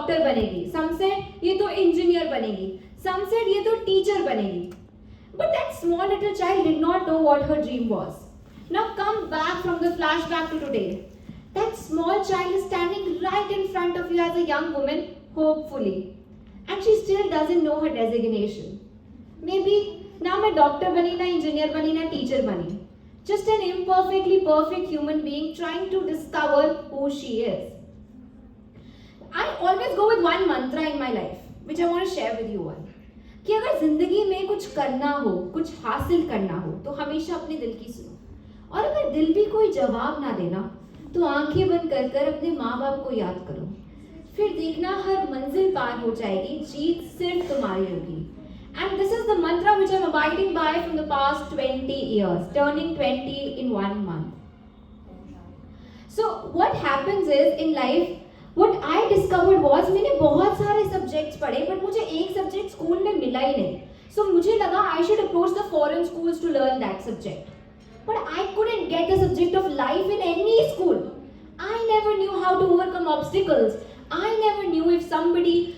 Doctor बनेगी, some said ये तो इंजीनियर बनेगी, some said ये तो टीचर बनेगी. But that small little child did not know what her dream was. Now come back from the flashback to today. That small child is standing right in front of you as a young woman, hopefully. And she still doesn't know her designation. Maybe now मैं doctor बनी ना engineer बनी ना teacher बनी. Just an imperfectly perfect human being trying to discover who she is. I always go with one mantra in my life, which I want to share with you all. कि अगर जिंदगी में कुछ करना हो, कुछ हासिल करना हो, तो हमेशा अपने दिल की सुनो. और अगर दिल भी कोई जवाब ना देना, तो आंखें बंद कर कर अपने माँ बाप को याद करो. फिर देखना हर मंजिल पार हो जाएगी, जीत सिर्फ तुम्हारी होगी. And this is the mantra which I'm abiding by from the past 20 years, turning 20 in 1 month. So what happens is in life, what I discovered was मैंने बहुत सारे subjects पढ़े, but मुझे एक subject स्कूल में मिला ही नहीं. So मुझे लगा I should approach the foreign schools to learn that subject. But I couldn't get the subject of life in any school. I never knew how to overcome obstacles. I never knew if somebody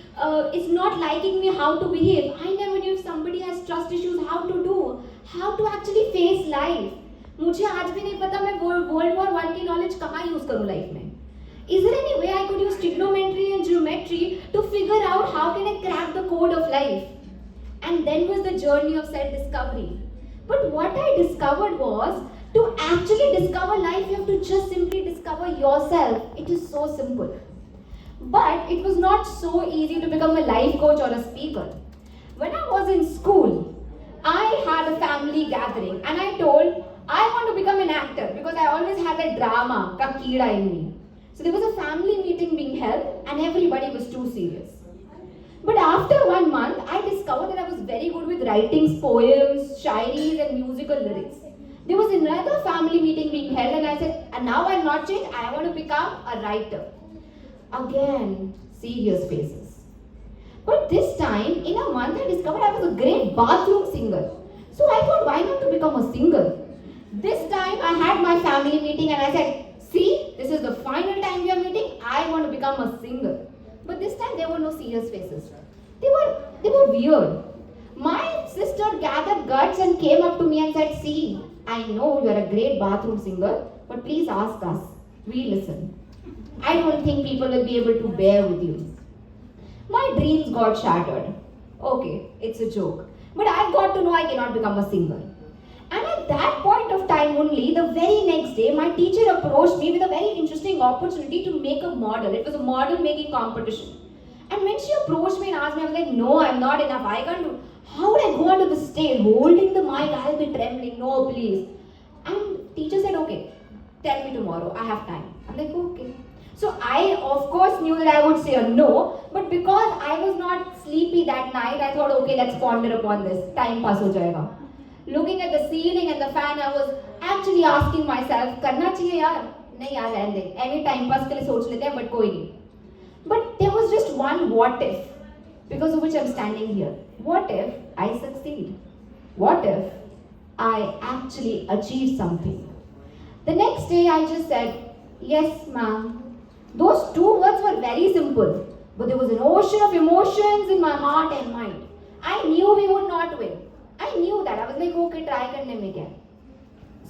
is not liking me, how to behave. I never knew if somebody has trust issues, how to do, how to actually face life. मुझे आज भी नहीं पता मैं World War I की knowledge कहाँ use करूँ life में. Is there any way I could use trigonometry and geometry to figure out how can I crack the code of life? And then was the journey of self-discovery. But what I discovered was, to actually discover life, you have to just simply discover yourself. It is so simple. But it was not so easy to become a life coach or a speaker. When I was in school, I had a family gathering and I told, I want to become an actor because I always had that drama, ka keeda in me. So there was a family meeting being held and everybody was too serious. But after 1 month, I discovered that I was very good with writing poems, shairis and musical lyrics. There was another family meeting being held and I said, and now I'm not changed, I want to become a writer. Again, serious faces. But this time, in a month, I discovered I was a great bathroom singer. So I thought, why not to become a singer? This time, I had my family meeting and I said, see, this is the final time we are meeting, I want to become a singer. But this time, there were no serious faces. They were weird. My sister gathered guts and came up to me and said, see, I know you are a great bathroom singer, but please ask us. We listen. I don't think people will be able to bear with you. My dreams got shattered. Okay, it's a joke. But I got to know I cannot become a singer. And at that point of time only, the very next day, my teacher approached me with a very interesting opportunity to make a model. It was a model making competition. And when she approached me and asked me, I was like, no, I'm not enough. I can't do. How would I go onto the stage holding the mic? I'll be trembling. No, please. And teacher said, okay, tell me tomorrow. I have time. I'm like, okay. So I, of course, knew that I would say a no. But because I was not sleepy that night, I thought, okay, let's ponder upon this. Time pass ho jayega. Looking at the ceiling and the fan, I was actually asking myself, करना चाहिए यार? नहीं यार, रहने दे. Any time pass के लिए सोच लेते हैं, but कोई नहीं. But there was just one what if, because of which I'm standing here. What if I succeed? What if I actually achieve something? The next day I just said, yes ma'am. Those 2 words were very simple, but there was an ocean of emotions in my heart and mind. I knew we would not win. I knew that. I was like, okay, try karne mein kya.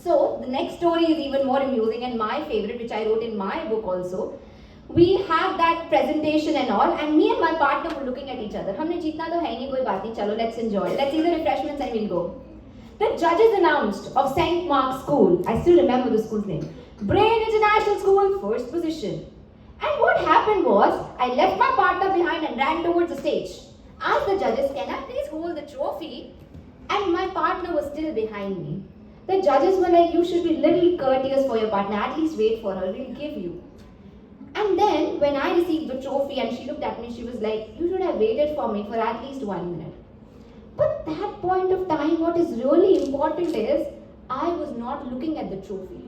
So the next story is even more amusing and my favorite, which I wrote in my book also. We had that presentation and all, and me and my partner were looking at each other. हमने जीतना तो है नहीं, कोई बात नहीं, चलो let's enjoy. Let's eat the refreshments and we'll go. The judges announced of St. Mark's School, I still remember the school's name, Brain International School, first position. And what happened was, I left my partner behind and ran towards the stage. Asked the judges, can I please hold the trophy? And my partner was still behind me. The judges were like, you should be little courteous for your partner, at least wait for her, we'll give you. And then, when I received the trophy and she looked at me, she was like, you should have waited for me for at least 1 minute. But that point of time, what is really important is, I was not looking at the trophy.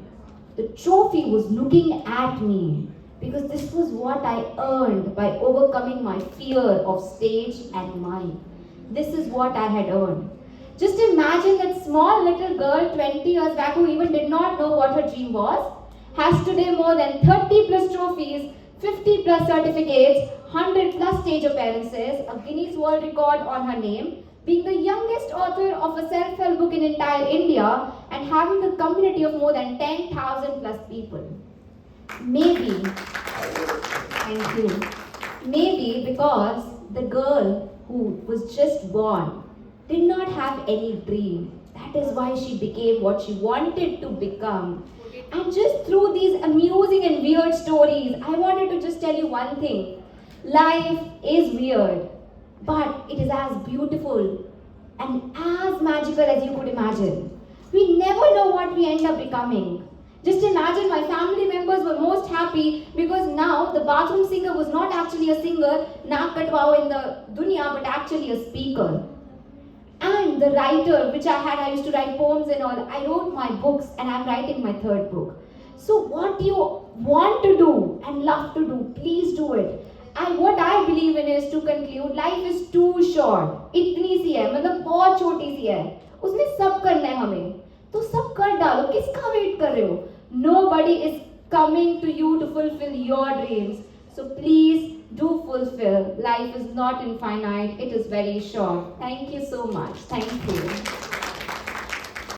The trophy was looking at me. Because this was what I earned by overcoming my fear of stage and mind. This is what I had earned. Just imagine that small little girl 20 years back who even did not know what her dream was, has today more than 30 plus trophies, 50 plus certificates, 100 plus stage appearances, a Guinness World Record on her name, being the youngest author of a self-help book in entire India, and having a community of more than 10,000 plus people. Maybe, thank you, maybe because the girl who was just born did not have any dream. That is why she became what she wanted to become. And just through these amusing and weird stories, I wanted to just tell you one thing. Life is weird, but it is as beautiful and as magical as you could imagine. We never know what we end up becoming. Just imagine my family members were most happy because now the bathroom singer was not actually a singer, naak katwao in the dunya, but actually a speaker. And the writer, which I used to write poems and all, I wrote my books and I'm writing my third book. So what you want to do and love to do, please do it. And what I believe in is, to conclude, life is too short. इतनी सी है, मतलब बहुत छोटी सी है. उसमें सब करना है हमें. तो सब कर डालो. किसका वेट कर रहे हो? Nobody is coming to you to fulfill your dreams. So please do fulfill. Life is not infinite. It is very short. Thank you so much. Thank you.